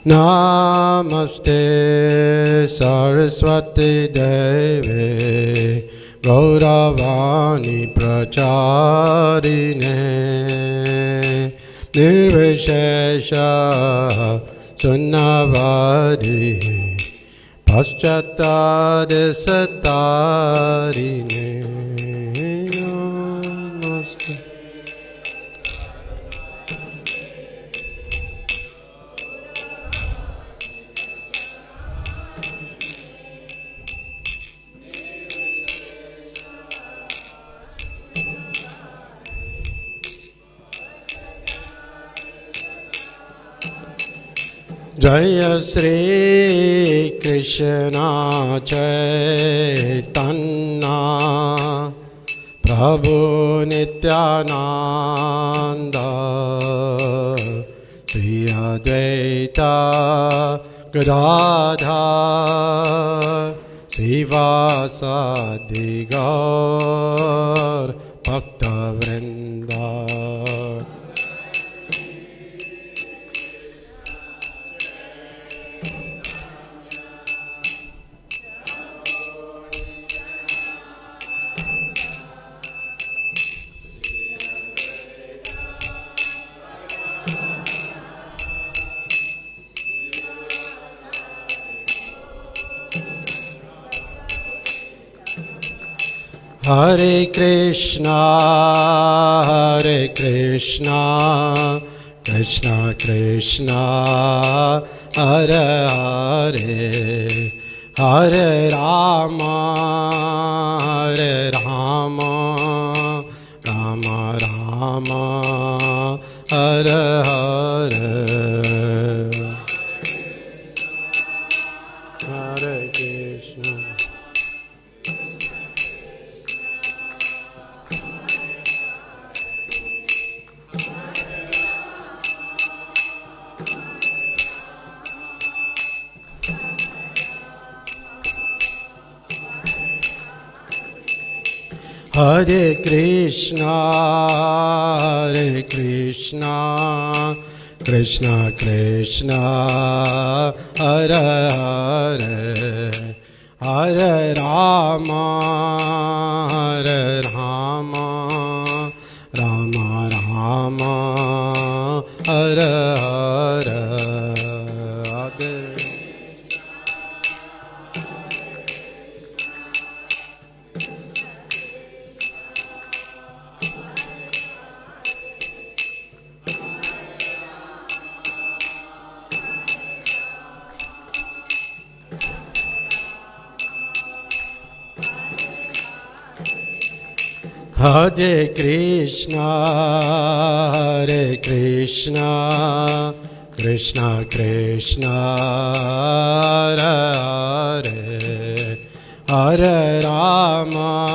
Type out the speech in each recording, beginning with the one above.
Namaste Saraswati Devi Gauravani Pracharine Nirvishesha Sunnavadi Paschatade Satarine. Namaste. Jaya Shri Krishna Chaitanya Prabhu Nityananda Shri Advaita Gadadhar Srivasadi Gaur Bhakta Vrinda. Hare Krishna, Krishna Krishna, Hare Hare, Hare Rama, Rama Rama, Hare Hare. Hare Krishna. Hare Krishna, Krishna Krishna, Hare Hare, Hare Rama, Rama Rama, Hare Hare. Hare Krishna, Krishna Krishna, Hare Hare, Hare Rama,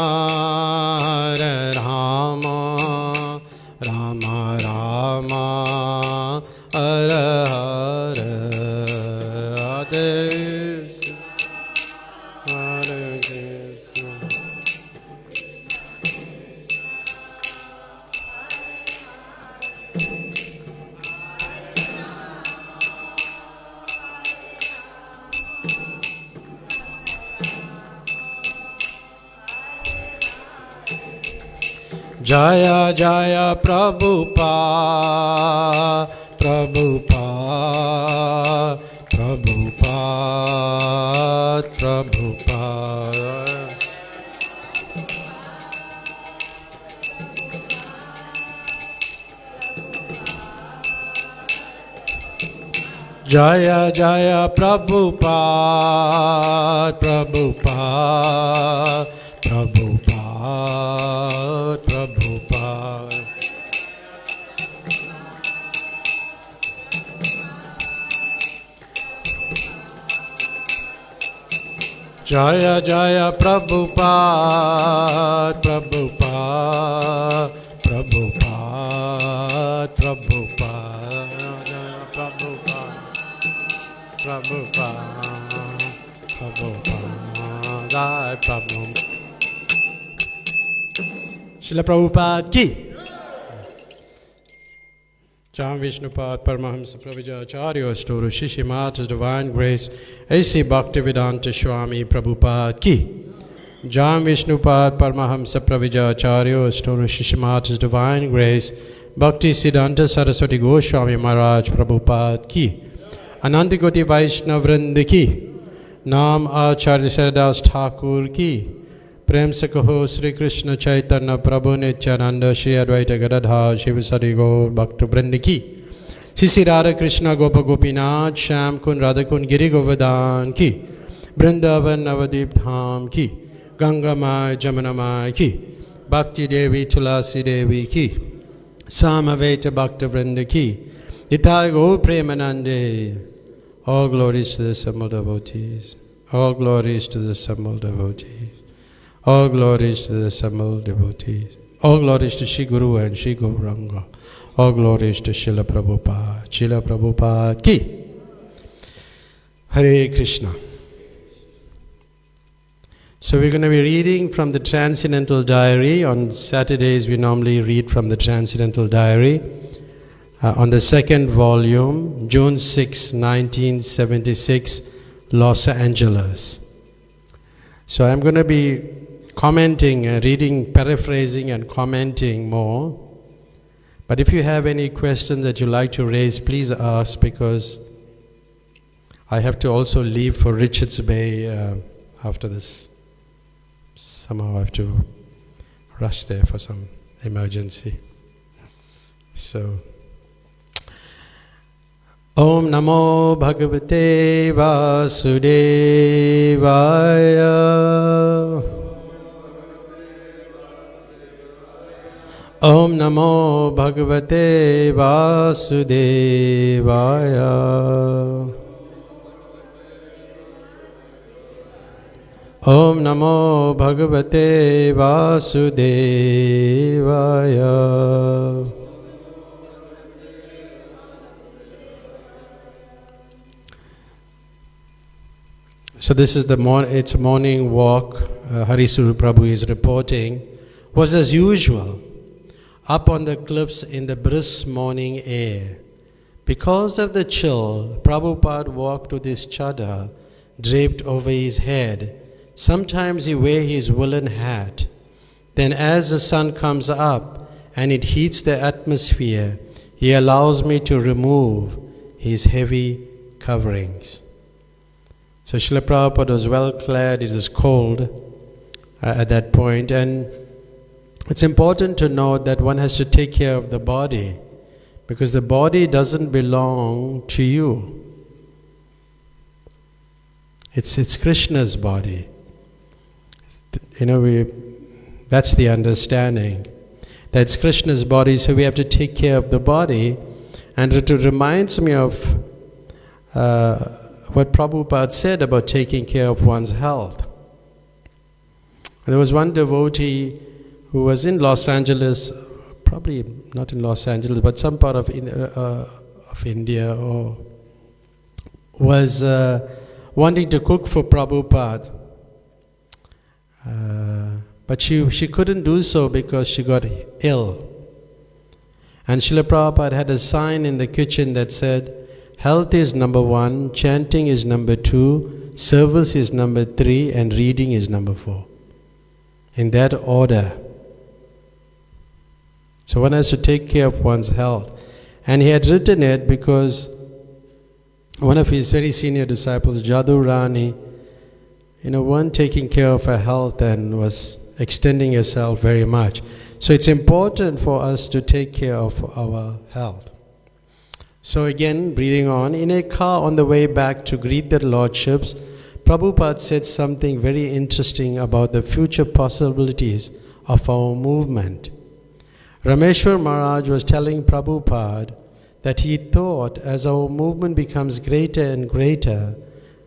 Rama Rama, Hare Hare. Jaya Jaya Prabhupada, Prabhupada, Prabhupada, Prabhupada. Jaya Jaya Prabhupada, Prabhupada, Prabhupada, Prabhupada. Jaya Jaya Prabhupada, Prabhupada, Prabhupada, Prabhupada, Prabhupada, Prabhupada, Prabhupada, Prabhupada. Srila Prabhupada ki. Jam Vishnupad Paramahamsa Pravijacharya Storu Shishimata's Divine Grace A.C. Bhaktivedanta Swami Prabhupada Ki. Jam Vishnupad Paramahamsa Pravijacharya Storu Shishimata's Divine Grace Bhakti Siddhanta Saraswati Goswami Maharaj Prabhupada Ki. Anandikoti Vaishnav Vrinda Ki. Naam Acharya Saradas Thakur Ki. Prem se kaho Sri Krishna Chaitanya Prabhu Nityananda Shri Advaita Gadadhar Shivasari Gaur Bhakta Vrinda Ki. Sisi Radha Krishna Gopa Gopinath Sham Kun Radha Kun Giri Govardhan Ki. Vrindavan Navadip Dham Ki. Ganga Mai Jamuna Mai Ki. Bhakti Devi Tulasi Devi Ki. Samaveta Bhakta Vrinda Ki. Nitai Gaur Premanande. All glories to the assembled devotees. All glories to the assembled devotees. All glories to the assembled devotees. All glories to Shri Guru and Shri Gauranga. All glories to Srila Prabhupada. Srila Prabhupada Ki. Hare Krishna. So we're going to be reading from the Transcendental Diary. On Saturdays we normally read from the Transcendental Diary. On the second volume, June 6, 1976, Los Angeles. So I'm going to be commenting, reading, paraphrasing and commenting more. But if you have any questions that you like to raise, please ask, because I have to also leave for Richards Bay after this. Somehow I have to rush there for some emergency. So, Om Namo Bhagavate Vasudevaya. Om Namo Bhagavate Vasudevaya. Om Namo Bhagavate Vasudevaya. So this is it's morning walk. Harisuru Prabhu is reporting. Was as usual. Up on the cliffs in the brisk morning air. Because of the chill, Prabhupada walked with his chadar draped over his head. Sometimes he wears his woolen hat. Then as the sun comes up and it heats the atmosphere, he allows me to remove his heavy coverings. So Srila Prabhupada was well clad. It is cold at that point, and it's important to note that one has to take care of the body, because the body doesn't belong to you. It's Krishna's body. That's the understanding. That's Krishna's body, so we have to take care of the body. And it reminds me of what Prabhupada said about taking care of one's health. There was one devotee who was in Los Angeles, probably not in Los Angeles, but some part of India, or was wanting to cook for Prabhupada. But she couldn't do so because she got ill. And Srila Prabhupada had a sign in the kitchen that said, health is number 1, chanting is number 2, service is number 3, and reading is number 4. In that order. So one has to take care of one's health. And he had written it because one of his very senior disciples, Jadu Rani, weren't taking care of her health and was extending herself very much. So it's important for us to take care of our health. So again, reading on, in a car on the way back to greet their lordships, Prabhupada said something very interesting about the future possibilities of our movement. Rameshwar Maharaj was telling Prabhupada that he thought as our movement becomes greater and greater,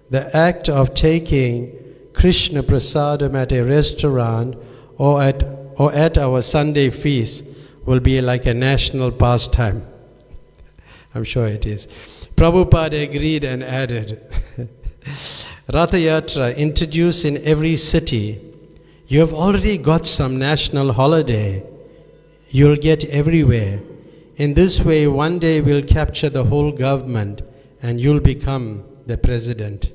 the act of taking Krishna Prasadam at a restaurant or at our Sunday feast will be like a national pastime. I'm sure it is. Prabhupada agreed and added, Ratha Yatra introduced in every city. You have already got some national holiday. You'll get everywhere. In this way, one day we'll capture the whole government and you'll become the president.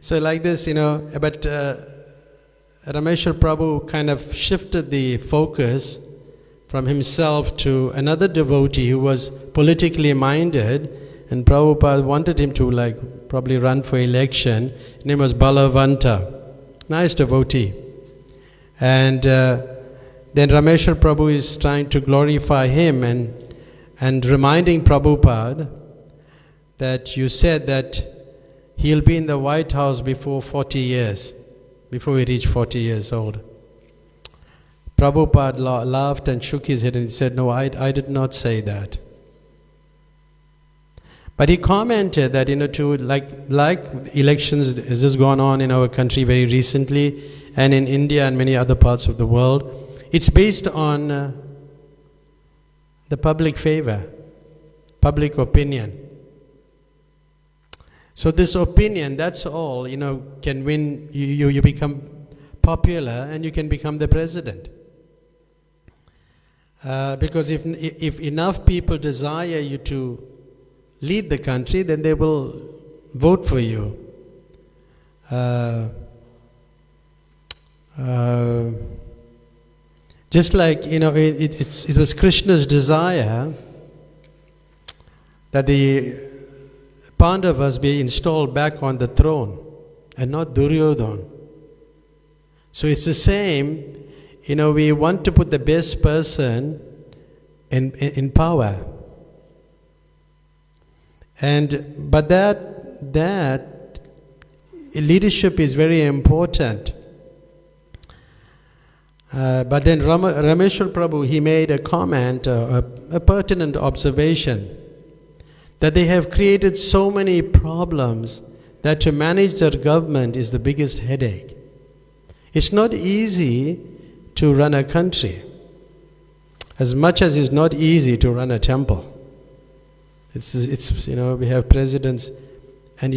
So like this, but Rameshwar Prabhu kind of shifted the focus from himself to another devotee who was politically minded, and Prabhupada wanted him to probably run for election. His name was Balavanta, nice devotee. And then Rameshwar Prabhu is trying to glorify him and reminding Prabhupada that you said that he'll be in the White House before 40 years, before we reach 40 years old. Prabhupada laughed and shook his head and he said, no, I did not say that. But he commented that, like elections has just gone on in our country very recently, and in India and many other parts of the world, it's based on the public favor, public opinion. So this opinion, that's all, can win, you become popular and you can become the president. Because if enough people desire you to lead the country, then they will vote for you. Just like, it was Krishna's desire that the Pandavas be installed back on the throne and not Duryodhana. So it's the same, we want to put the best person in power. But that leadership is very important. But then Rameshwar Prabhu, he made a comment, a pertinent observation, that they have created so many problems that to manage their government is the biggest headache. It's not easy to run a country, as much as it's not easy to run a temple. It's we have presidents, and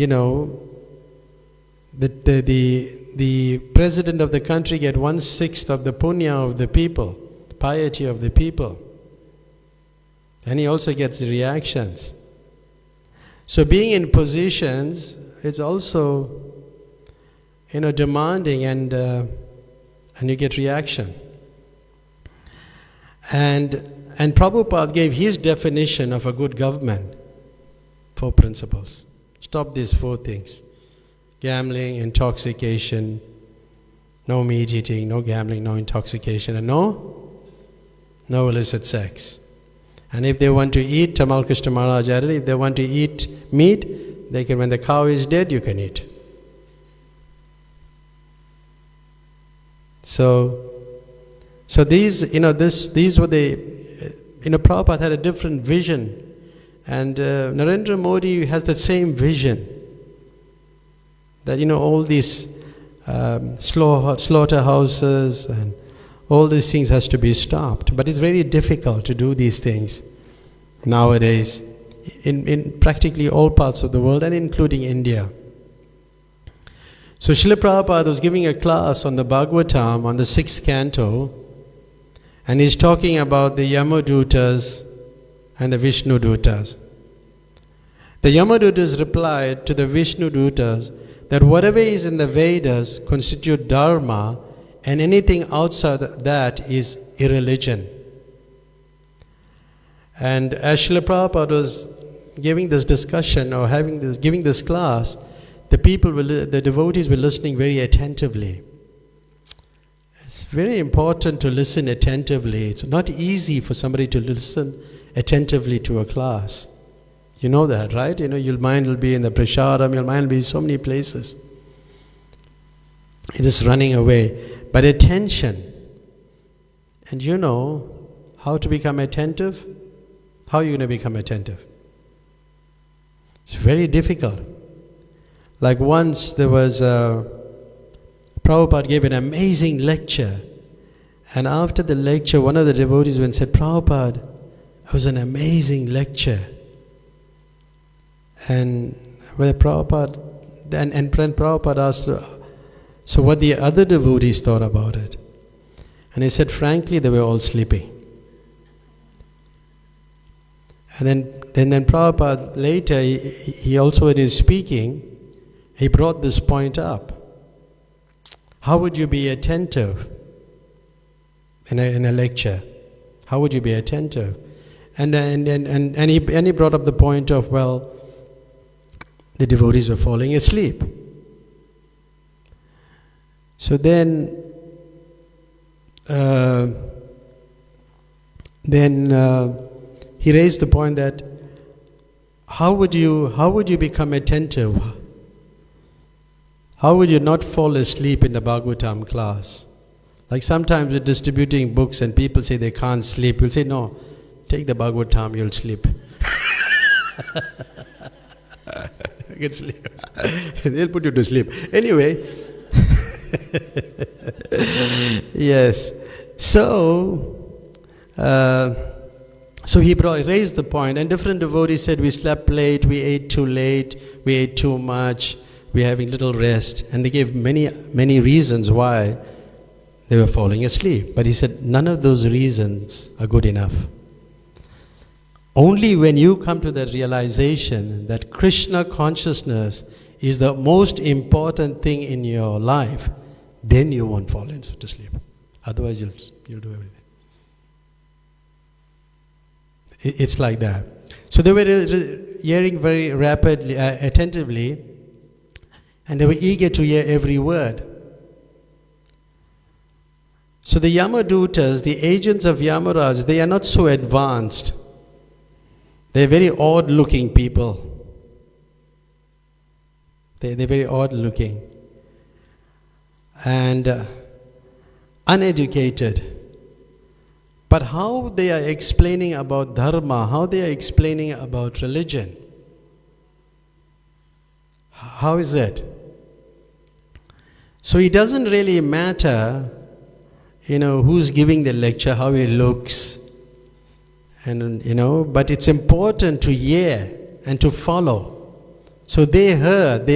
the president of the country get 1/6 of the punya of the people, piety of the people, and he also gets the reactions. So being in positions, it's also demanding, and you get reaction. And Prabhupada gave his definition of a good government, 4 principles. Stop these 4 things: gambling, intoxication, no meat eating, no gambling, no intoxication, and no illicit sex. And if they want to eat, Tamal Krishna Maharaj added, if they want to eat meat, they can. When the cow is dead, you can eat. So these, these were the, Prabhupada had a different vision, and Narendra Modi has the same vision. That all these slaughterhouses and all these things has to be stopped. But it's very difficult to do these things nowadays in practically all parts of the world, and including India. So Srila Prabhupada was giving a class on the Bhagavatam on the 6th canto, and he's talking about the Yamadutas and the Vishnudutas. The Yamadutas replied to the Vishnudutas that whatever is in the Vedas constitute dharma, and anything outside that is irreligion. And as Srila Prabhupada was giving this discussion or giving this class, the devotees were listening very attentively. It's very important to listen attentively. It's not easy for somebody to listen attentively to a class. You know that, right? Your mind will be in the prasadam, your mind will be in so many places. It is running away. But attention, and how to become attentive? How are you going to become attentive? It's very difficult. Like once there was Prabhupada gave an amazing lecture, and after the lecture, one of the devotees went and said, Prabhupada, it was an amazing lecture. And when Prabhupada asked, so what the other devotees thought about it? And he said, frankly, they were all sleeping. And then Prabhupada later, he also in his speaking, he brought this point up. How would you be attentive in a lecture? How would you be attentive? And he brought up the point of, well, the devotees were falling asleep. So then he raised the point that how would you become attentive? How would you not fall asleep in the Bhagavatam class? Like sometimes we're distributing books and people say they can't sleep. We'll say, no, take the Bhagavatam, you'll sleep. You can sleep. They'll put you to sleep. Anyway, yes. So he raised the point, and different devotees said, we slept late, we ate too late, we ate too much, we're having little rest. And they gave many reasons why they were falling asleep. But he said, none of those reasons are good enough. Only when you come to that realization that Krishna consciousness is the most important thing in your life, then you won't fall into sleep. Otherwise, you'll do everything. It's like that. So they were hearing very rapidly, attentively, and they were eager to hear every word. So the Yamadutas, the agents of Yamaraj, they are not so advanced. They're very odd-looking people. They're very odd-looking and uneducated. But how they are explaining about dharma, how they are explaining about religion, how is it? So it doesn't really matter, who's giving the lecture, how he looks, and but it's important to hear and to follow. So they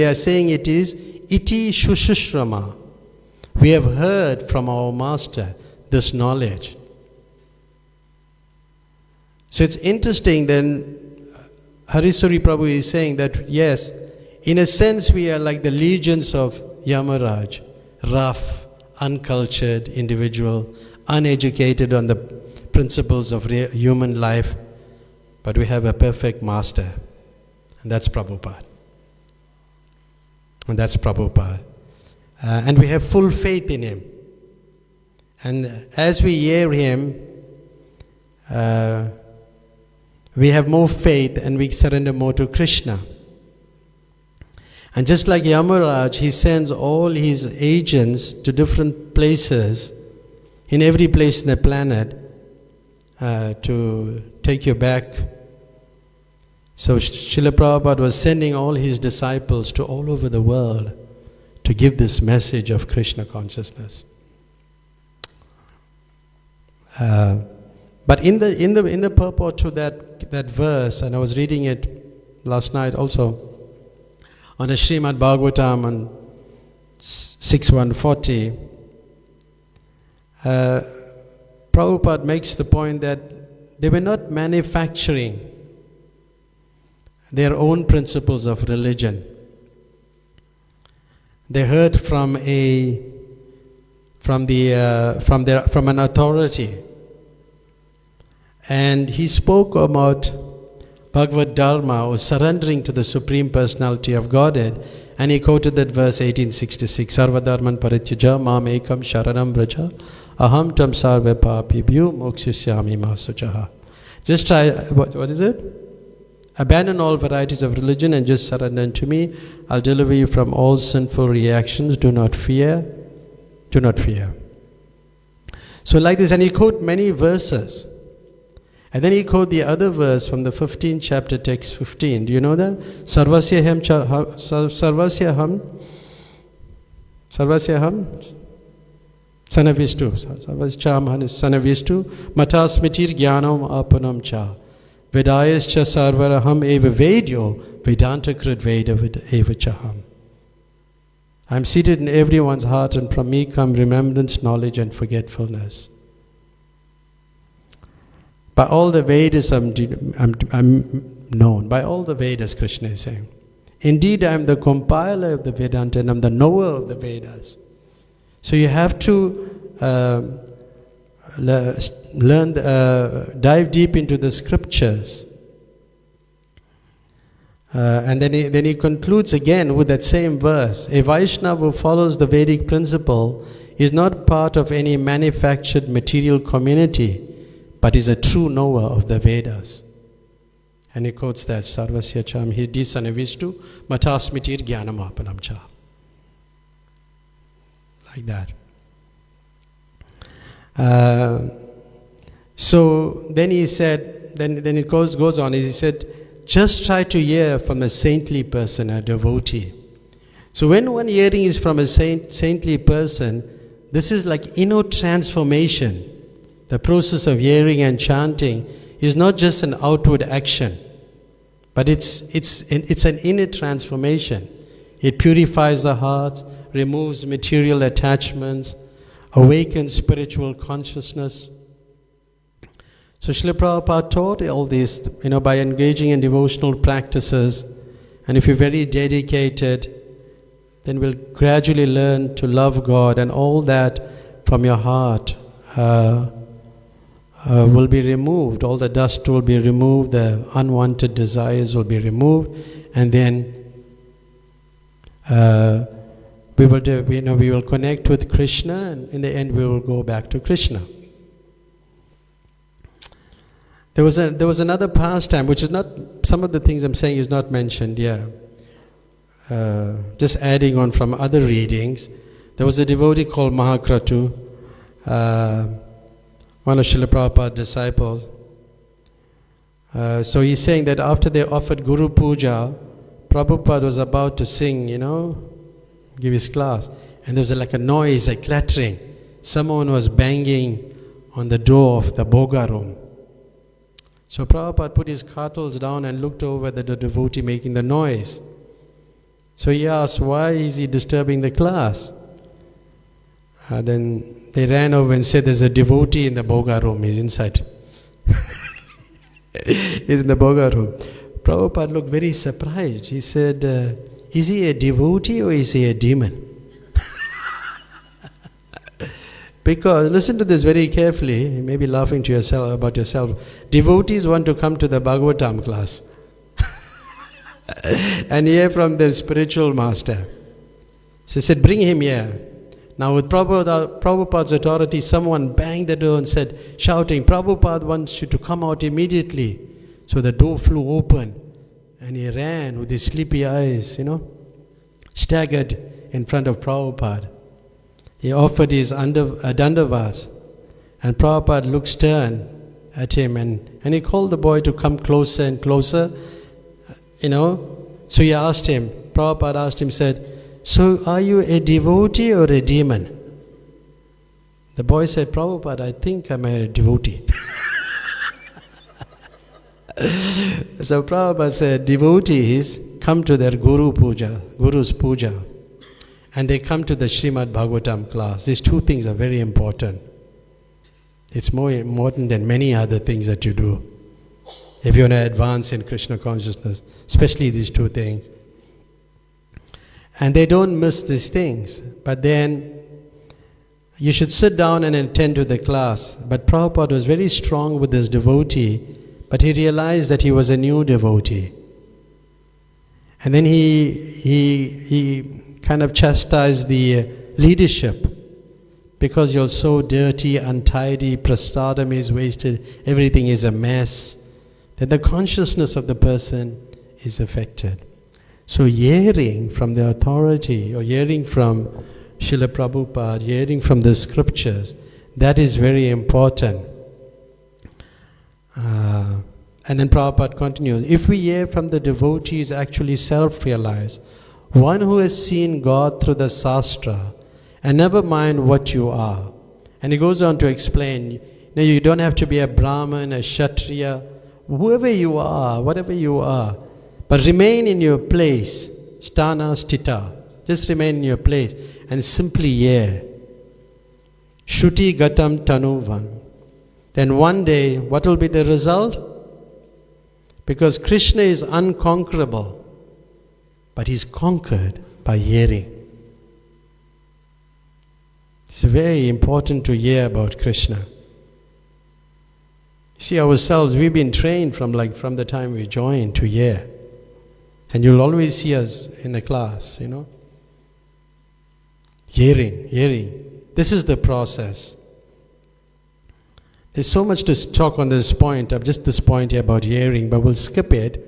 are saying it is iti shushrama. We have heard from our master this knowledge. So it's interesting then, Harisuri Prabhu is saying that yes, in a sense we are like the legions of Yamaraj, rough, uncultured individual, uneducated on the principles of human life, but we have a perfect master, and that's Prabhupada. And we have full faith in him. And as we hear him, we have more faith and we surrender more to Krishna. And just like Yamaraj, he sends all his agents to different places, in every place in the planet, to take you back. So Srila Prabhupada was sending all his disciples to all over the world to give this message of Krishna consciousness. But in the purport to that verse, and I was reading it last night also, on the Srimad Bhagavatam on 6.140, Prabhupada makes the point that they were not manufacturing their own principles of religion. They heard from an authority, and he spoke about Bhagavad Dharma, or surrendering to the Supreme Personality of Godhead, and he quoted that verse 1866, Sarva Dharman Parityaja Mam Ekam Sharanam Vraja Aham Tam Sarva Papibhyo Mokshisyami Masujaha. Just try, what is it? Abandon all varieties of religion and just surrender unto me. I'll deliver you from all sinful reactions. Do not fear. Do not fear. So like this, and he quoted many verses. And then he quoted the other verse from the 15th chapter, text 15. Do you know that? Sarvasya ham sanavistu. Sarvasyam sanavistu. Matasmitir jnanam apanam cha. Vedayascha sarvaraham eva vedyo vedanta krit veda eva chaham. I am seated in everyone's heart, and from me come remembrance, knowledge and forgetfulness. By all the Vedas I'm known. By all the Vedas, Krishna is saying. Indeed, I am the compiler of the Vedanta and I am the knower of the Vedas. So you have to dive deep into the scriptures. And then he concludes again with that same verse. A Vaishnava who follows the Vedic principle is not part of any manufactured material community, but is a true knower of the Vedas. And he quotes that, Sarvasya cham hidi sanavistu matasmitir jnanamapanam cha. Like that. So then he said, then it goes on, he said, just try to hear from a saintly person, a devotee. So when one hearing is from a saintly person, this is like inner transformation. The process of hearing and chanting is not just an outward action, but it's an inner transformation. It purifies the heart, removes material attachments, awakens spiritual consciousness. So Srila Prabhupada taught all this, by engaging in devotional practices. And if you're very dedicated, then we'll gradually learn to love God, and all that from your heart will be removed. All the dust will be removed, the unwanted desires will be removed, and then we will connect with Krishna, and in the end we will go back to Krishna. There was another pastime, which is not, some of the things I'm saying is not mentioned here. Just adding on from other readings, there was a devotee called Mahakratu, one of Srila Prabhupada's disciples. So he's saying that after they offered Guru Puja, Prabhupada was about to sing, give his class. And there was like a noise, a clattering. Someone was banging on the door of the Bhoga room. So Prabhupada put his cartels down and looked over at the devotee making the noise. So he asked, why is he disturbing the class? Then they ran over and said, there's a devotee in the Bhoga room, he's inside. He's in the Bhoga room. Prabhupada looked very surprised. He said, is he a devotee or is he a demon? Because, listen to this very carefully, you may be laughing to yourself about yourself. Devotees want to come to the Bhagavatam class and hear from their spiritual master. So he said, bring him here. Now with Prabhupada's authority, someone banged the door and said, shouting, Prabhupada wants you to come out immediately. So the door flew open and he ran with his sleepy eyes, staggered in front of Prabhupada. He offered his dandavas, and Prabhupada looked stern at him, and he called the boy to come closer and closer, So he asked him, Prabhupada asked him, said, so are you a devotee or a demon? The boy said, Prabhupada, I think I'm a devotee. So Prabhupada said, devotees come to their Guru's puja. And they come to the Srimad Bhagavatam class. These two things are very important. It's more important than many other things that you do. If you want to advance in Krishna consciousness, especially these two things. And they don't miss these things. But then, you should sit down and attend to the class. But Prabhupada was very strong with this devotee, but he realized that he was a new devotee. And then he kind of chastised the leadership, because you're so dirty, untidy, prasadam is wasted, everything is a mess, then the consciousness of the person is affected. So hearing from the authority, or hearing from Srila Prabhupada, hearing from the scriptures, that is very important. And then Prabhupada continues, if we hear from the devotees actually self-realized, one who has seen God through the Shastra, and never mind what you are. And he goes on to explain, you don't have to be a Brahmin, a Kshatriya, whoever you are, whatever you are, but remain in your place, sthana sthita, just remain in your place, and simply hear. Shruti gatam tanuvan, then one day, what will be the result? Because Krishna is unconquerable, but he's conquered by hearing. It's very important to hear about Krishna. See, ourselves, we've been trained from the time we joined to hear. And you'll always see us in the class, Hearing. This is the process. There's so much to talk on this point, just this point here about hearing, but we'll skip it.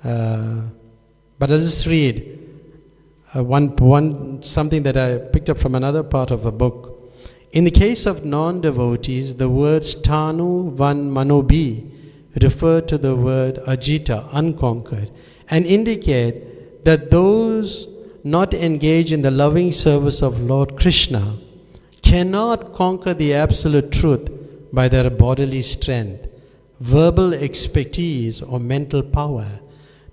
But I'll just read something that I picked up from another part of the book. In the case of non-devotees, the words Tanu Van Manobi refer to the word Ajita, unconquered, and indicate that those not engaged in the loving service of Lord Krishna cannot conquer the absolute truth by their bodily strength, verbal expertise, or mental power.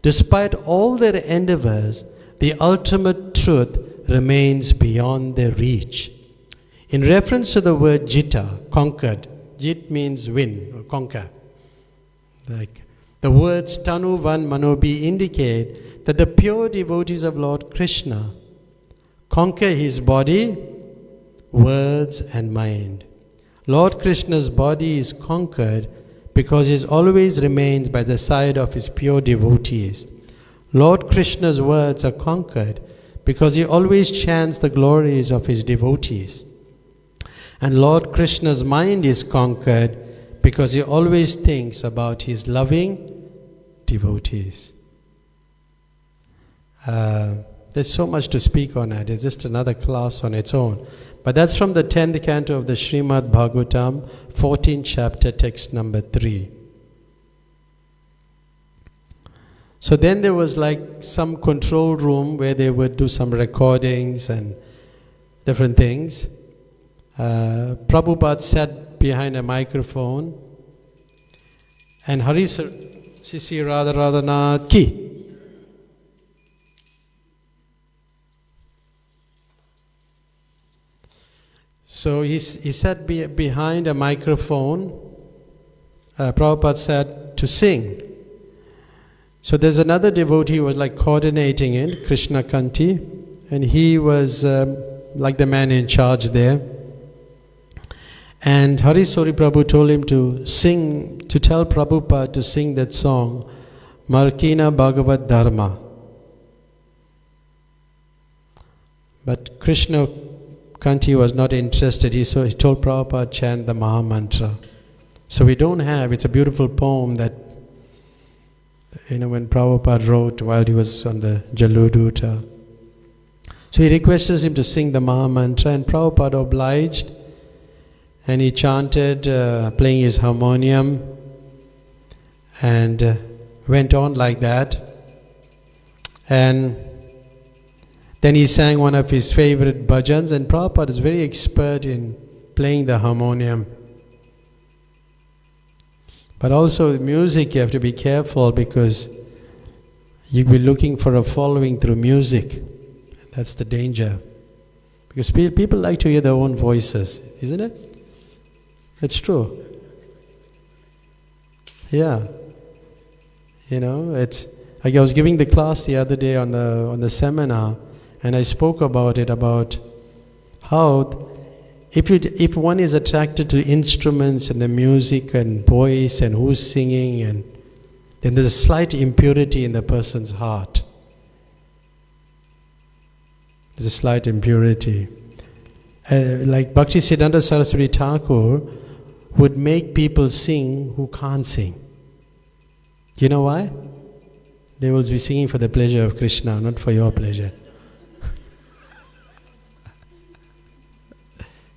Despite all their endeavors, the ultimate truth remains beyond their reach. In reference to the word Jita, conquered, Jit means win or conquer. The words Tanu Van Manobi indicate that the pure devotees of Lord Krishna conquer his body, words, and mind. Lord Krishna's body is conquered because he always remains by the side of his pure devotees. Lord Krishna's words are conquered because he always chants the glories of his devotees. And Lord Krishna's mind is conquered because he always thinks about his loving devotees. There's so much to speak on that. It's just another class on its own. But that's from the 10th canto of the Srimad Bhagavatam, 14th chapter, text number 3. So then there was some control room where they would do some recordings and different things. Prabhupada sat behind a microphone, and Hari Sisi Raghunath Ki. So he sat behind a microphone. Prabhupada sat to sing. So there's another devotee who was coordinating it, Krishna Kanti, and he was the man in charge there. And Hari Sori Prabhu told him to tell Prabhupada to sing that song, Markina Bhagavad Dharma. But Krishna Kanti was not interested. He told Prabhupada chant the Maha Mantra. So we don't have, it's a beautiful poem that, when Prabhupada wrote while he was on the Jaluduta. So he requested him to sing the Maha Mantra, and Prabhupada obliged. And he chanted, playing his harmonium, and went on like that. And then he sang one of his favorite bhajans, and Prabhupada is very expert in playing the harmonium. But also with music, you have to be careful because you'll be looking for a following through music. That's the danger. Because people like to hear their own voices, isn't it? It's true. Yeah. It's I was giving the class the other day on the seminar, and I spoke about how if one is attracted to instruments and the music and voice and who's singing, and then there's a slight impurity in the person's heart. There's a slight impurity. Like Bhakti Siddhanta Saraswati Thakur would make people sing who can't sing. You know why? They will be singing for the pleasure of Krishna, not for your pleasure.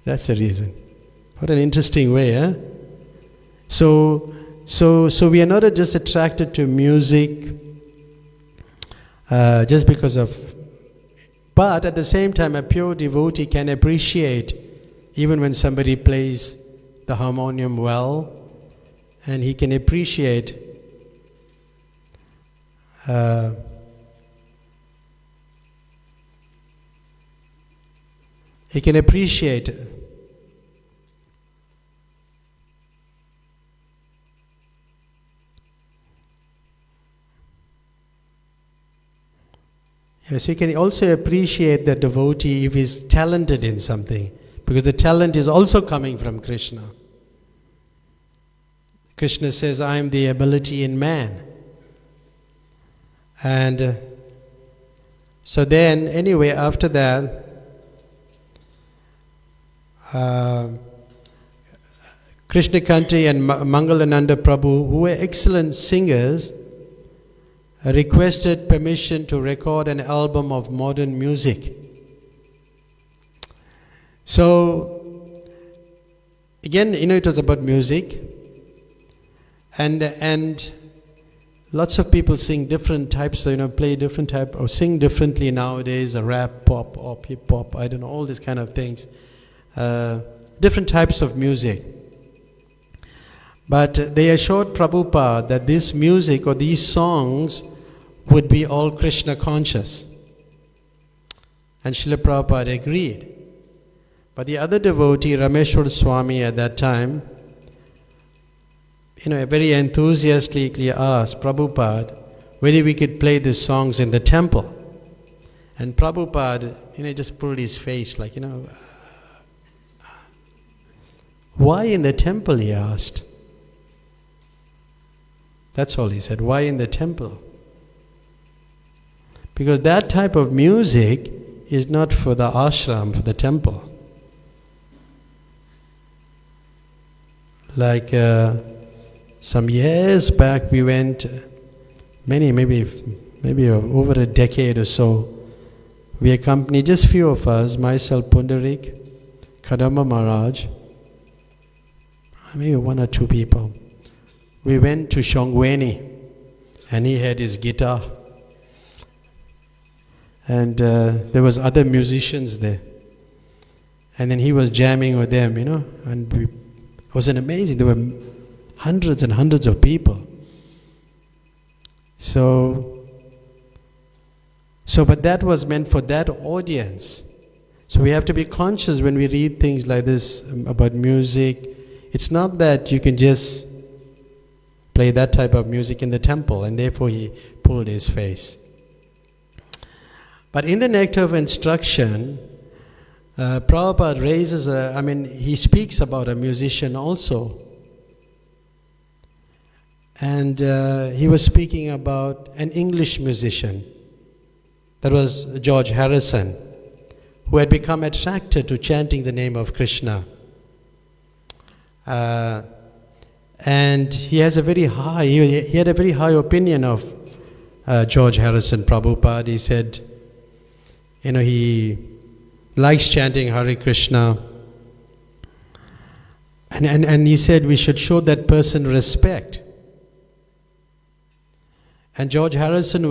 That's the reason. What an interesting way, huh? So we are not just attracted to music just because of... But at the same time, a pure devotee can appreciate even when somebody plays the harmonium well, and he can appreciate Yes, you can also appreciate the devotee if he's talented in something, because the talent is also coming from Krishna. Krishna says, I am the ability in man. And so then, anyway, after that, Krishna Kanti and Mangalananda Prabhu, who were excellent singers, requested permission to record an album of modern music. So, again, it was about music, and lots of people sing different types, play different type, or sing differently nowadays, rap, pop, or hip-hop, I don't know, all these kind of things. Different types of music. But they assured Prabhupada that this music or these songs would be all Krishna conscious. And Srila Prabhupada agreed. But the other devotee, Rameshwar Swami, at that time, very enthusiastically asked Prabhupada whether we could play these songs in the temple. And Prabhupada, just pulled his face like, why in the temple, he asked. That's all he said, why in the temple? Because that type of music is not for the ashram, for the temple. Like some years back we went, maybe over a decade or so, we accompanied just few of us, myself, Pundarik, Kadamba Maharaj, maybe one or two people. We went to Shongweni, and he had his guitar, and there was other musicians there, and then he was jamming with them, and it was amazing. There were hundreds and hundreds of people. So, but that was meant for that audience. So we have to be conscious when we read things like this about music. It's not that you can just play that type of music in the temple, and therefore he pulled his face. But in the Nectar of Instruction, Prabhupada raises he speaks about a musician also. And he was speaking about an English musician. That was George Harrison, who had become attracted to chanting the name of Krishna. And he has a very high, he had a very high opinion of George Harrison Prabhupada. He said, he likes chanting Hare Krishna. And he said we should show that person respect. And George Harrison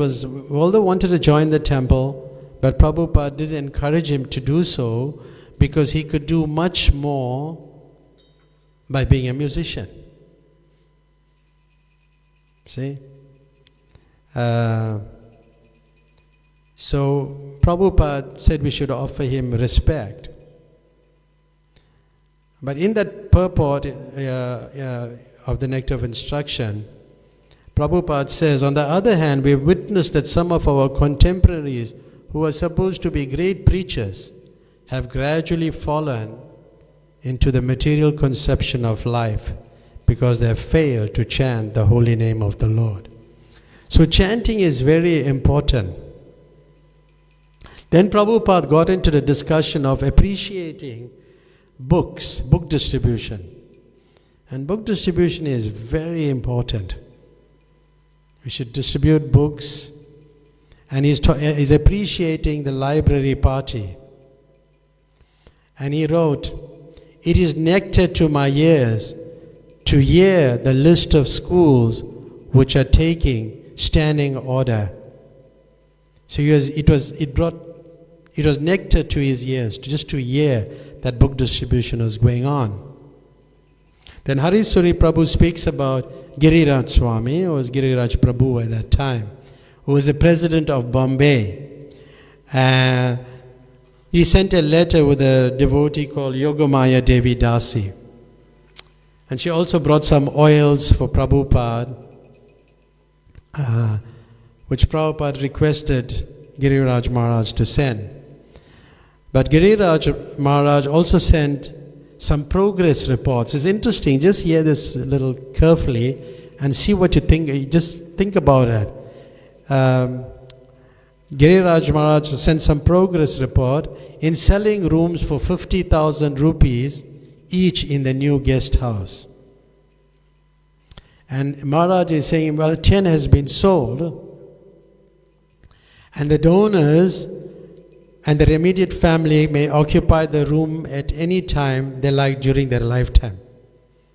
although wanted to join the temple, but Prabhupada did encourage him to do so because he could do much more by being a musician. See? So Prabhupada said we should offer him respect. But in that purport of the Nectar of Instruction, Prabhupada says, on the other hand, we have witnessed that some of our contemporaries who are supposed to be great preachers have gradually fallen into the material conception of life because they have failed to chant the holy name of the Lord. So chanting is very important. Then Prabhupada got into the discussion of appreciating books, book distribution. And book distribution is very important. We should distribute books. And he's appreciating the library party. And he wrote, "It is nectar to my ears to hear the list of schools which are taking standing order." So it was nectar to his ears, just to hear that book distribution was going on. Then Harisuri Prabhu speaks about Giriraj Swami, who was Giriraj Prabhu at that time, who was the president of Bombay. He sent a letter with a devotee called Yogamaya Devi Dasi. And she also brought some oils for Prabhupada, which Prabhupada requested Giriraj Maharaj to send. But Giriraj Maharaj also sent some progress reports. It's interesting, just hear this a little carefully and see what you think. Just think about it. Giriraj Maharaj sent some progress report in selling rooms for 50,000 rupees each in the new guest house. And Maharaj is saying, well, 10 has been sold, and the donors and their immediate family may occupy the room at any time they like during their lifetime.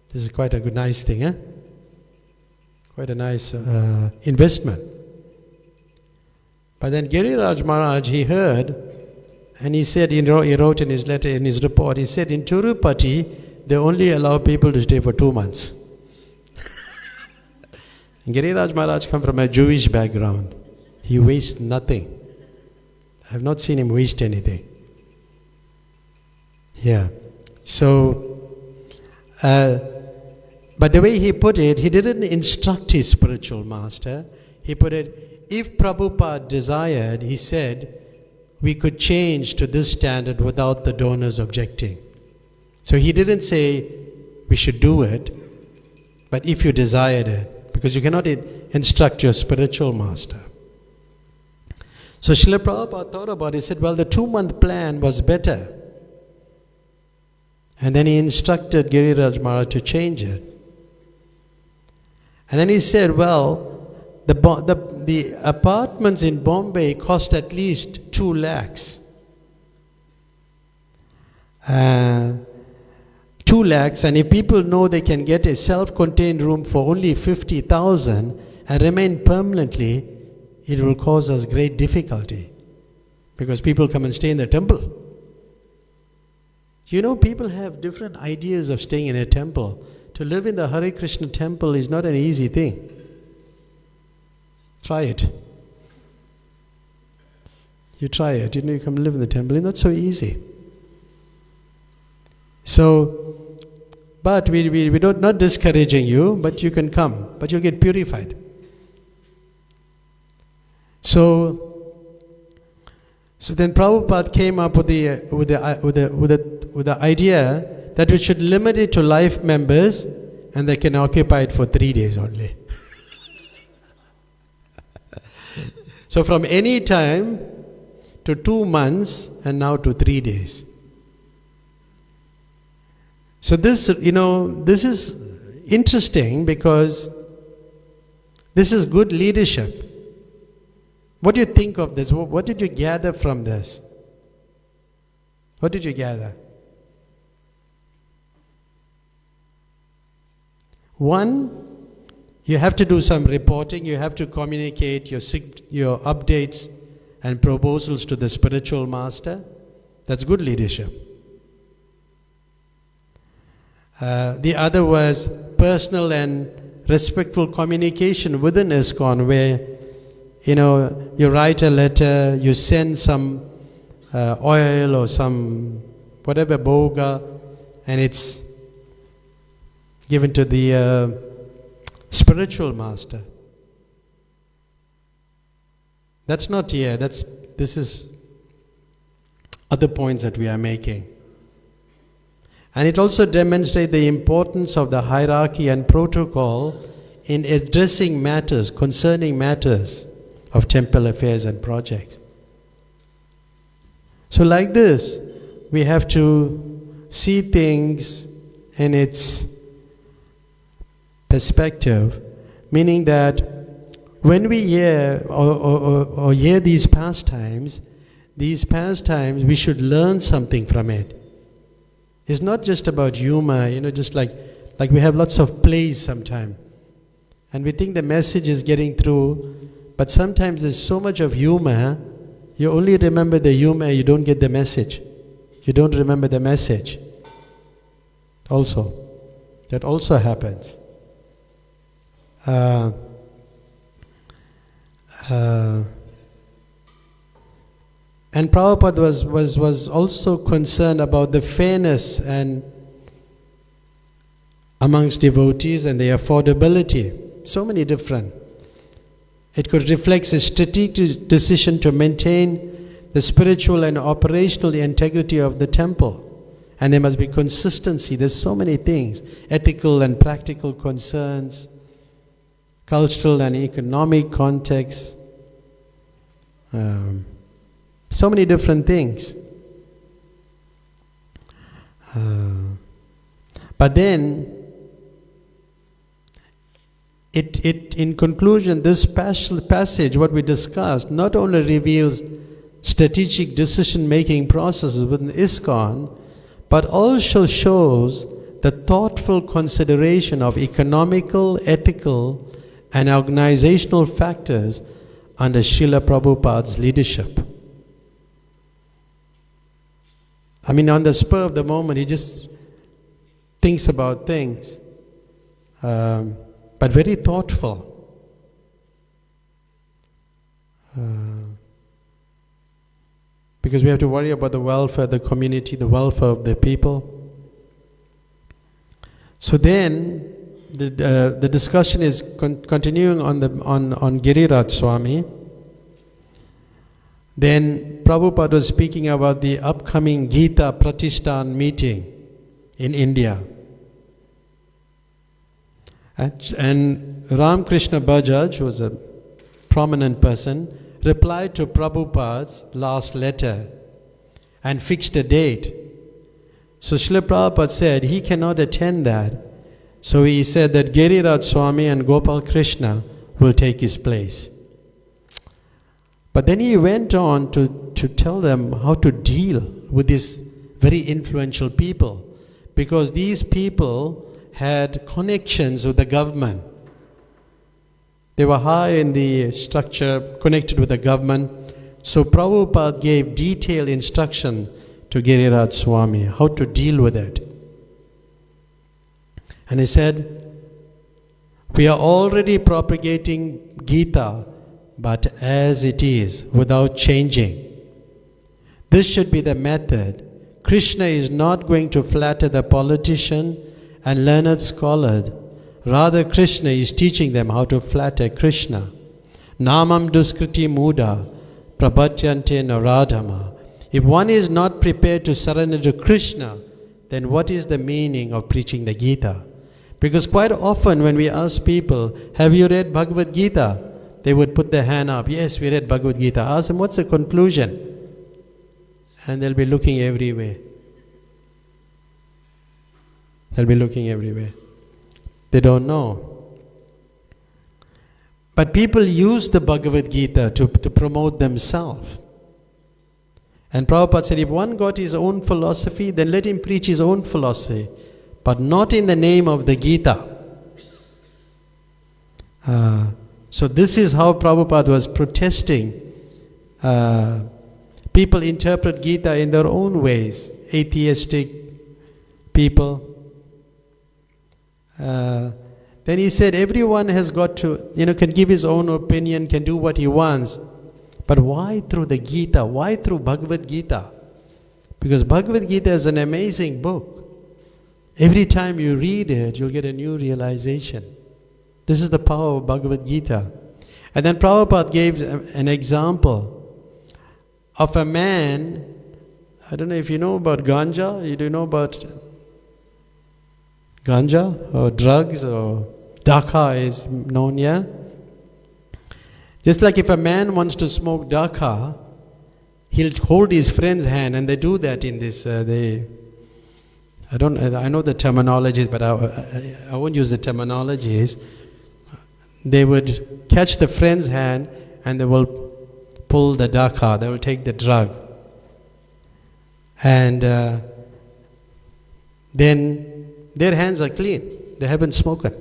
This is quite a good, nice thing, eh? Quite a nice investment. But then Giriraj Maharaj, he heard, and he said, he wrote in his letter, in his report, he said, in Tirupati, they only allow people to stay for 2 months. Giriraj Maharaj come from a Jewish background. He wastes nothing. I have not seen him waste anything. Yeah. So, but the way he put it, he didn't instruct his spiritual master. He put it, if Prabhupada desired, he said, we could change to this standard without the donors objecting. So he didn't say we should do it, but if you desired it, because you cannot instruct your spiritual master. So Srila Prabhupada thought about it. He said, well, the 2-month plan was better. And then he instructed Giriraj Maharaj to change it. And then he said, well, the apartments in Bombay cost at least 2 lakhs. 2 lakhs, and if people know they can get a self-contained room for only 50,000 and remain permanently, it will cause us great difficulty because people come and stay in the temple. You know, people have different ideas of staying in a temple. To live in the Hare Krishna temple is not an easy thing. Try it. You try it. You come live in the temple. It's not so easy. So, but we don't, not discouraging you, but you can come, but you'll get purified. So then Prabhupada came up with the idea that we should limit it to life members, and they can occupy it for 3 days only. So from any time to 2 months, and now to 3 days. So this, this is interesting because this is good leadership. What do you think of this? What did you gather from this? What did you gather? One, you have to do some reporting. You have to communicate your updates and proposals to the spiritual master. That's good leadership. The other was personal and respectful communication within ISKCON, where you write a letter, you send some oil or some whatever bhoga, and it's given to the spiritual master. That's not here. This is other points that we are making. And it also demonstrates the importance of the hierarchy and protocol in addressing matters, concerning matters of temple affairs and projects. So like this, we have to see things in its perspective, meaning that when we hear or hear these pastimes, we should learn something from it. It's not just about humor, just like we have lots of plays sometimes. And we think the message is getting through, but sometimes there's so much of humor, you only remember the humor, you don't get the message. You don't remember the message. That also happens. And Prabhupada was also concerned about the fairness and amongst devotees and the affordability. So many different. It could reflect a strategic decision to maintain the spiritual and operational integrity of the temple. And there must be consistency. There's so many things, ethical and practical concerns, cultural and economic context, so many different things. But then, in conclusion, this passage, what we discussed, not only reveals strategic decision-making processes within ISKCON, but also shows the thoughtful consideration of economical, ethical, and organizational factors under Srila Prabhupada's leadership. I mean, on the spur of the moment, he just thinks about things, but very thoughtful. Because we have to worry about the welfare of the community, the welfare of the people. So then, the discussion is continuing on Giriraj Swami. Then Prabhupada was speaking about the upcoming Gita Pratishthan meeting in India. And Ramakrishna Bajaj, who was a prominent person, replied to Prabhupada's last letter and fixed a date. So Srila Prabhupada said he cannot attend that. So he said that Giriraj Swami and Gopal Krishna will take his place. But then he went on to tell them how to deal with these very influential people, because these people had connections with the government. They were high in the structure, connected with the government. So Prabhupada gave detailed instruction to Giriraj Swami how to deal with it. And he said, we are already propagating Gita, but as it is, without changing. This should be the method. Krishna is not going to flatter the politician and learned scholar. Rather, Krishna is teaching them how to flatter Krishna. Namam duskriti muda prabhatyante naradhama. If one is not prepared to surrender to Krishna, then what is the meaning of preaching the Gita? Because quite often when we ask people, have you read Bhagavad Gita? They would put their hand up, yes, we read Bhagavad Gita. Ask them, what's the conclusion? And they'll be looking everywhere. They'll be looking everywhere. They don't know. But people use the Bhagavad Gita to promote themselves. And Prabhupada said, if one got his own philosophy, then let him preach his own philosophy, but not in the name of the Gita. So this is how Prabhupada was protesting. People interpret Gita in their own ways. Atheistic people. Then he said, everyone has got to, can give his own opinion, can do what he wants. But why through the Gita? Why through Bhagavad Gita? Because Bhagavad Gita is an amazing book. Every time you read it, you'll get a new realization. This is the power of Bhagavad Gita. And then Prabhupada gave an example of a man. I don't know if you know about ganja. You do know about ganja or drugs, or Dhaka is known, yeah? Just like if a man wants to smoke Dhaka, he'll hold his friend's hand, and they do that in this, I know the terminologies, but I won't use the terminologies. They would catch the friend's hand and they will pull the Dhaka, they will take the drug. And then their hands are clean. They haven't smoked.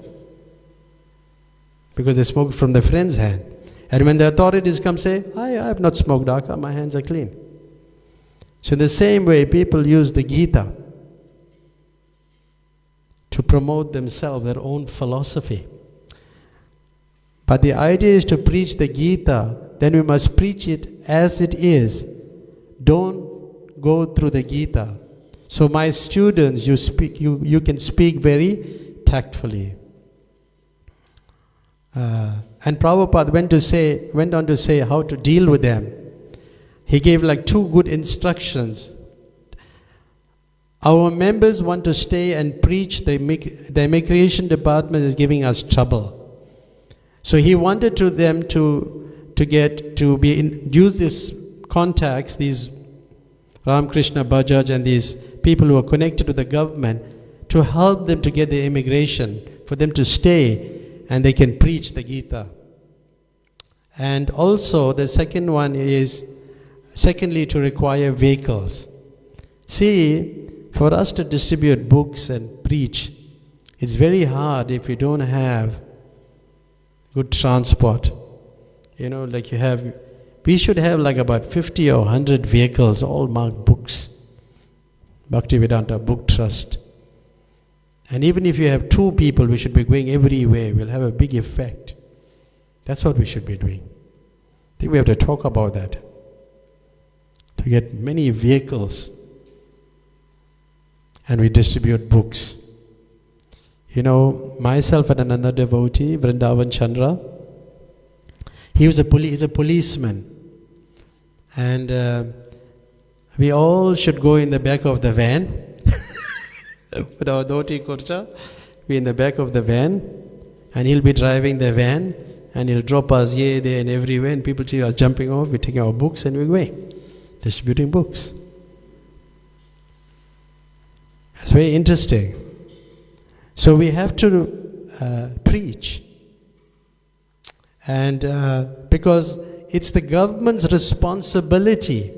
Because they smoked from their friend's hand. And when the authorities come say, I have not smoked Dhaka, my hands are clean. So in the same way, people use the Gita to promote themselves, their own philosophy. But the idea is to preach the Gita, then we must preach it as it is. Don't go through the Gita. So my students, you can speak very tactfully. And Prabhupada went on to say how to deal with them. He gave like 2 good instructions. Our members want to stay and preach. The immigration department is giving us trouble. So he wanted them to use these contacts, these Ramakrishna Bajaj and these people who are connected to the government, to help them to get the immigration, for them to stay and they can preach the Gita. And also the second one is, secondly, to require vehicles. See, for us to distribute books and preach, it's very hard if you don't have good transport. We should have like about 50 or 100 vehicles, all marked books. Bhaktivedanta Book Trust. And even if you have 2 people, we should be going everywhere. We'll have a big effect. That's what we should be doing. I think we have to talk about that. To get many vehicles. And we distribute books. Myself and another devotee, Vrindavan Chandra, he's a policeman. And we all should go in the back of the van. With our dhoti kurta, we're in the back of the van, and he'll be driving the van, and he'll drop us here, there, and everywhere, and people are jumping off. We're taking our books and we're going, distributing books. It's very interesting. So we have to preach, and because it's the government's responsibility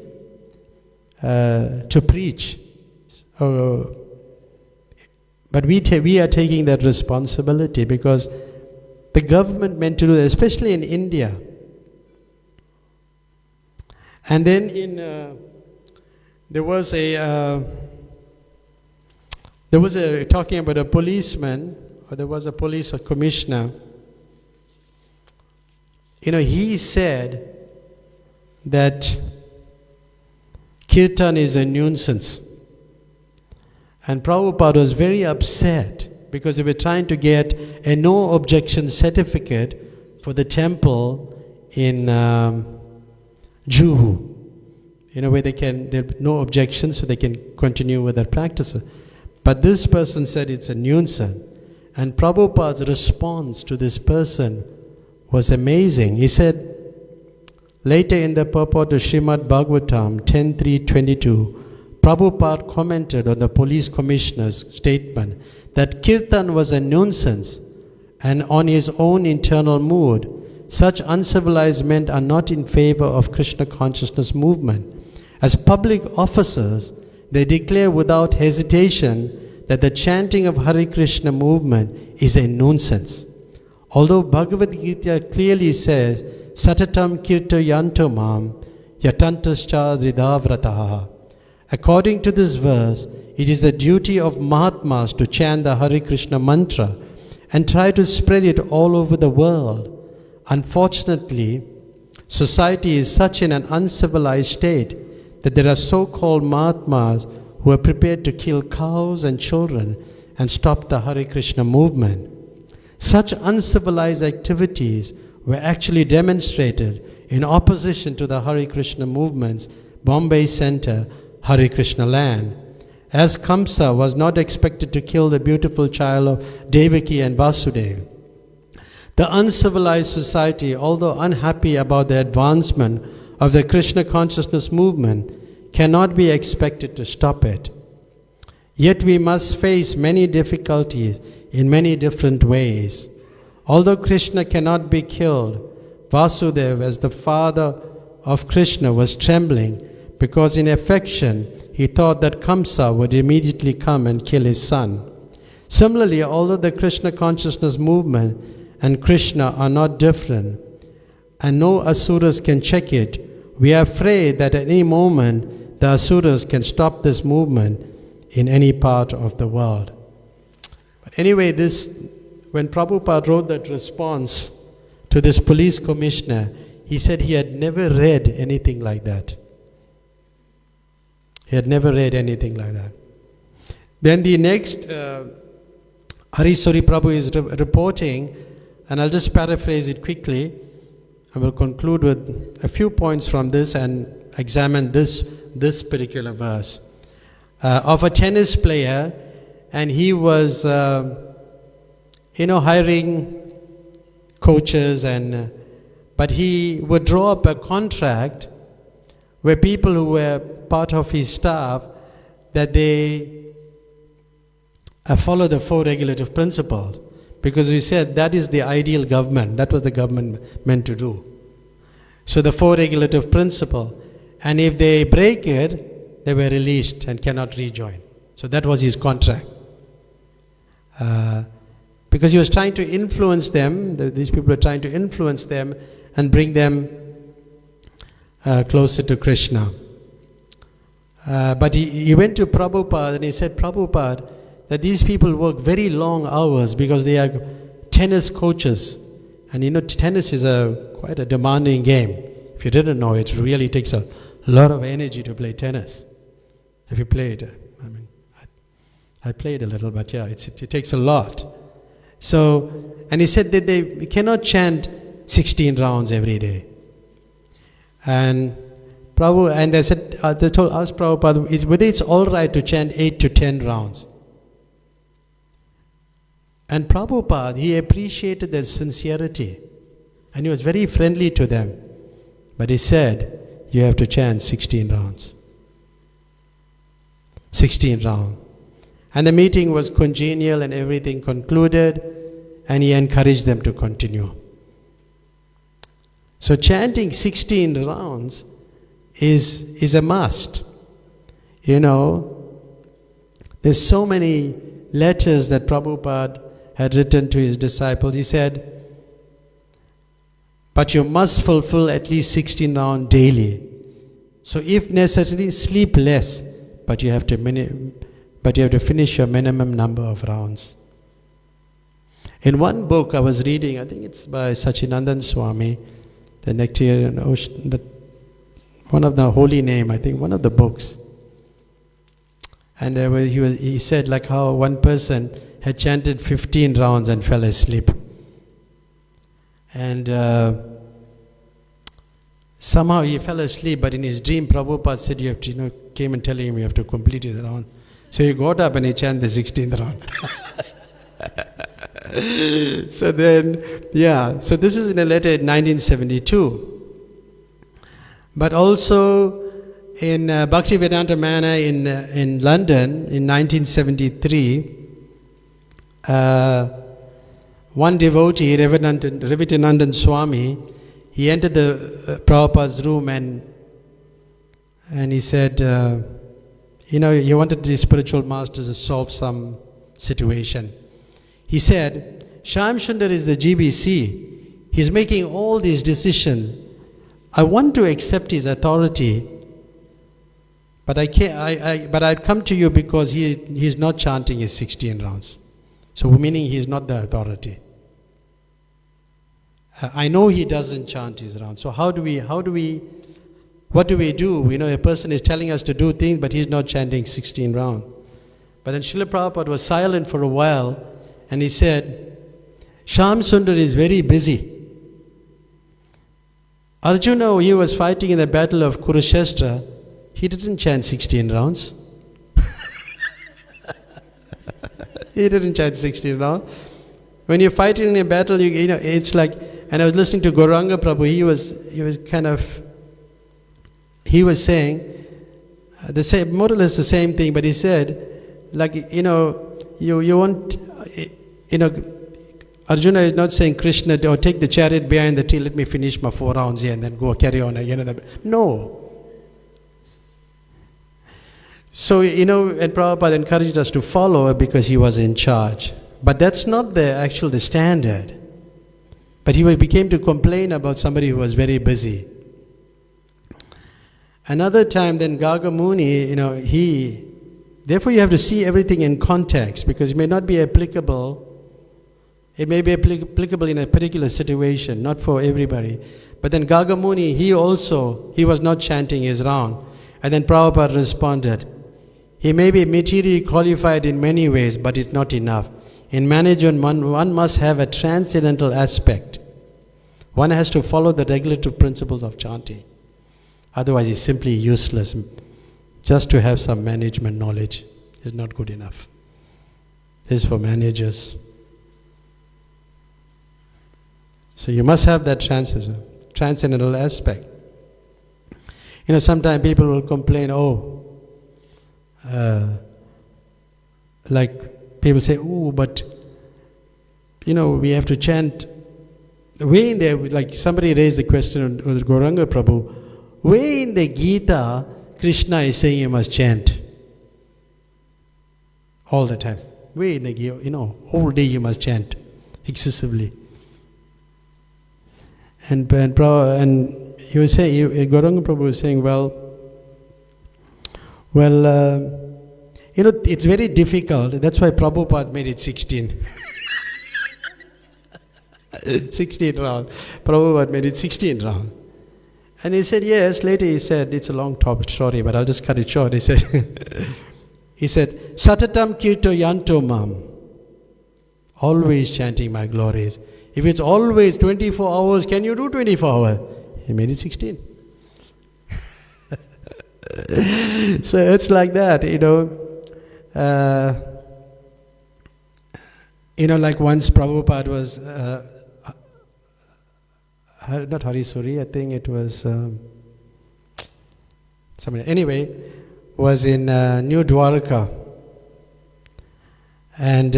to preach. But we are taking that responsibility because the government meant to do that, especially in India. And then there was talking about a policeman, or there was a police commissioner. He said that kirtan is a nuisance. And Prabhupada was very upset because they were trying to get a no objection certificate for the temple in Juhu. Where there are no objections, so they can continue with their practices. But this person said it's a nuisance. And Prabhupada's response to this person was amazing. He said, later in the purport of Srimad Bhagavatam 10.3.22, Prabhupada commented on the police commissioner's statement that kirtan was a nuisance and on his own internal mood. Such uncivilized men are not in favor of Krishna consciousness movement. As public officers, they declare without hesitation that the chanting of Hare Krishna movement is a nuisance. Although Bhagavad Gita clearly says, Satatam kirto yanto mam yatantascha dridavrataha. According to this verse, it is the duty of Mahatmas to chant the Hare Krishna mantra and try to spread it all over the world. Unfortunately, society is such in an uncivilized state that there are so-called Mahatmas who are prepared to kill cows and children and stop the Hare Krishna movement. Such uncivilized activities were actually demonstrated in opposition to the Hare Krishna movement's Bombay Center Hare Krishna land. As Kamsa was not expected to kill the beautiful child of Devaki and Vasudeva, the uncivilized society, although unhappy about the advancement of the Krishna consciousness movement, cannot be expected to stop it. Yet we must face many difficulties in many different ways. Although Krishna cannot be killed, Vasudeva, as the father of Krishna, was trembling because in affection he thought that Kamsa would immediately come and kill his son. Similarly, although the Krishna consciousness movement and Krishna are not different, and no asuras can check it, we are afraid that at any moment the asuras can stop this movement in any part of the world. But anyway, when Prabhupada wrote that response to this police commissioner, he said he had never read anything like that. He had never read anything like that. Then the next, Harisuri Prabhu is reporting And I'll just paraphrase it quickly. I will conclude with a few points from this and examine this particular verse. Of a tennis player, and he was, hiring coaches, but he would draw up a contract where people who were part of his staff, that they follow the 4 regulative principles. Because he said that is the ideal government. That was the government meant to do. So the 4 regulative principle. And if they break it, they were released and cannot rejoin. So that was his contract. Because he was trying to influence them, these people were trying to influence them and bring them closer to Krishna. But he went to Prabhupada and he said, Prabhupada, that these people work very long hours because they are tennis coaches. And tennis is quite a demanding game. If you didn't know, it really takes a lot of energy to play tennis. Have you played? I played a little, but yeah, it takes a lot. So, and he said that they cannot chant 16 rounds every day. And they said, they told us, Prabhupada, whether it's all right to chant 8 to 10 rounds. And Prabhupada, he appreciated their sincerity. And he was very friendly to them. But he said, you have to chant 16 rounds. 16 rounds. And the meeting was congenial and everything concluded. And he encouraged them to continue. So chanting 16 rounds is a must. There's so many letters that Prabhupada had written to his disciples. He said, but you must fulfill at least 16 rounds daily. So if necessary, sleep less, but you have to finish your minimum number of rounds. In one book I was reading, I think it's by Sachinandan Swami, the Nectarian Ocean, one of the holy name, I think, one of the books. And he said like how one person had chanted 15 rounds and fell asleep. And somehow he fell asleep, but in his dream Prabhupada said you have to, came and telling him you have to complete his round. So he got up and he chanted the 16th round. So this is in a letter in 1972. But also in Bhaktivedanta Manor in London in 1973, one devotee, Ravitanandan Swami, he entered the Prabhupada's room and he said, he wanted the spiritual master to solve some situation. He said, Shyam Sundar is the GBC. He's making all these decisions. I want to accept his authority, but I can't. But I'd come to you because he's not chanting his 16 rounds. So meaning he's not the authority. I know he doesn't chant his rounds. So what do we do? A person is telling us to do things, but he's not chanting 16 rounds. But then Srila Prabhupada was silent for a while, and he said, Shyam Sundar is very busy. Arjuna, he was fighting in the battle of Kurukshetra, he didn't chant 16 rounds. He didn't chant 16 rounds. When you're fighting in a battle, it's like, and I was listening to Gauranga Prabhu, he was saying the same, more or less the same thing, but he said, like, you want, Arjuna is not saying, Krishna, or take the chariot behind the tree, let me finish my 4 rounds here and then go carry on again. No. So, and Prabhupada encouraged us to follow because he was in charge. But that's not the standard. But he became to complain about somebody who was very busy. Another time, then Gagamuni, therefore you have to see everything in context because it may not be applicable. It may be applicable in a particular situation, not for everybody. But then Gagamuni, he was not chanting his round. And then Prabhupada responded, he may be materially qualified in many ways, but it's not enough. In management, one must have a transcendental aspect. One has to follow the regulative principles of chanting. Otherwise, it's simply useless. Just to have some management knowledge is not good enough. This is for managers. So you must have that transcendental aspect. Sometimes people will complain, like people say, but we have to chant. Way in there, like somebody raised the question with Gauranga Prabhu, where in the Gita, Krishna is saying you must chant all the time. Where in the Gita, whole day you must chant excessively. And he was saying, Gauranga Prabhu was saying, it's very difficult. That's why Prabhupada made it 16. 16 rounds. Prabhupada made it 16 rounds. And he said, yes. Later he said, it's a long story, but I'll just cut it short. He said, Satatam kirto yanto mam. Always chanting my glories. If it's always 24 hours, can you do 24 hours? He made it 16. So it's like that, like once Prabhupada was, not Harisuri, I think it was, somebody, anyway, was in New Dwarka. And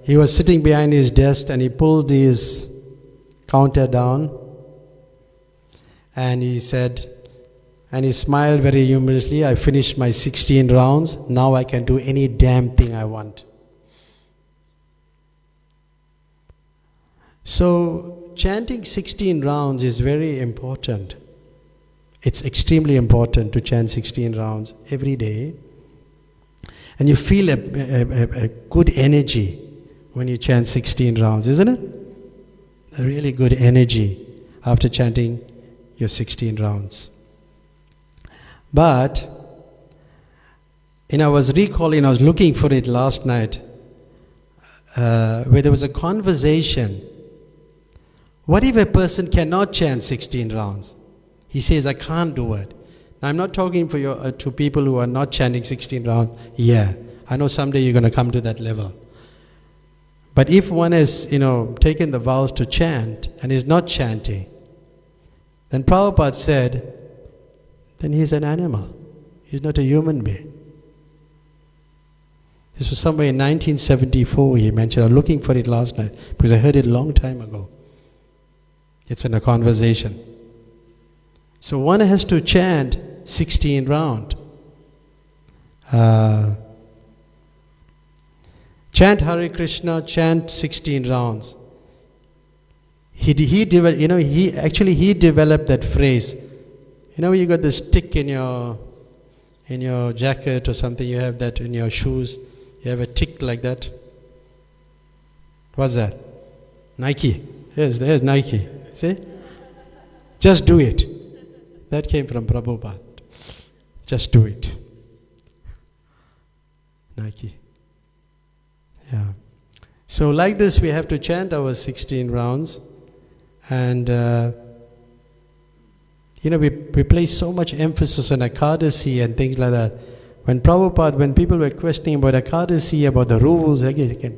he was sitting behind his desk and he pulled his counter down and he said, and he smiled very humorously, I finished my 16 rounds, now I can do any damn thing I want. So, chanting 16 rounds is very important. It's extremely important to chant 16 rounds every day. And you feel a good energy when you chant 16 rounds, isn't it? A really good energy after chanting your 16 rounds. But, I was recalling, I was looking for it last night, where there was a conversation. What if a person cannot chant 16 rounds? He says, I can't do it. Now, I'm not talking for to people who are not chanting 16 rounds. Yeah, I know someday you're going to come to that level. But if one has, taken the vows to chant and is not chanting, then Prabhupada said, then he's an animal. He's not a human being. This was somewhere in 1974 he mentioned. I was looking for it last night because I heard it a long time ago. It's in a conversation. So one has to chant 16 rounds. Chant Hare Krishna, chant 16 rounds. He developed that phrase. You got the stick in your jacket or something, you have that in your shoes, you have a tick like that. What's that? Nike. Yes, there's Nike. See? Just do it. That came from Prabhupada. Just do it. Nike. Yeah. So like this we have to chant our 16 rounds and we place so much emphasis on Ekadasi and things like that. When people were questioning about Ekadasi, about the rules, you can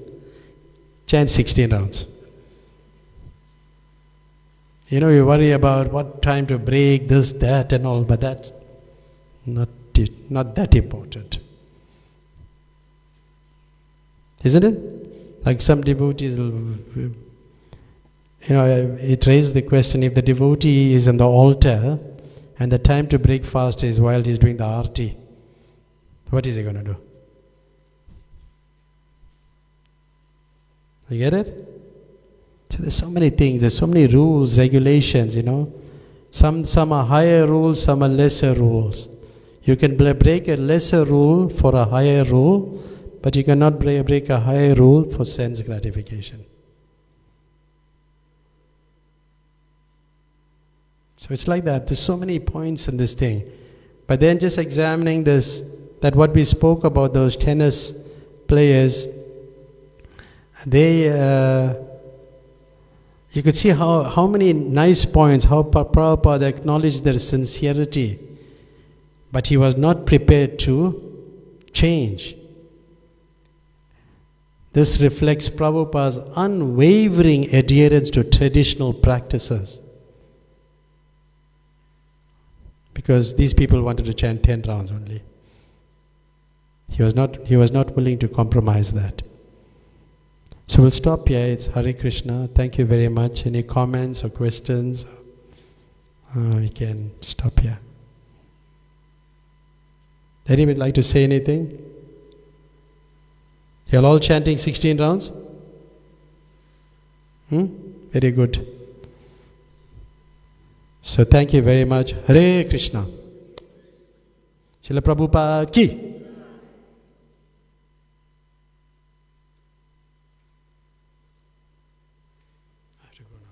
chant 16 rounds. You worry about what time to break, this, that and all, but that's not that important. Isn't it? Like some devotees will, it raises the question, if the devotee is on the altar and the time to break fast is while he's doing the arti, what is he going to do? You get it? So there's so many things, there's so many rules, regulations, Some are higher rules, some are lesser rules. You can break a lesser rule for a higher rule, but you cannot break a higher rule for sense gratification. So it's like that. There's so many points in this thing. But then just examining this, that what we spoke about, those tennis players, They, you could see how many nice points, how Prabhupada acknowledged their sincerity, but he was not prepared to change. This reflects Prabhupada's unwavering adherence to traditional practices. Because these people wanted to chant 10 rounds only. He was not willing to compromise that. So we'll stop here. It's Hare Krishna. Thank you very much. Any comments or questions? We can stop here. Anybody like to say anything? You're all chanting 16 rounds? Very good. So thank you very much. Hare Krishna. Srila Prabhupada ki. I have to go now.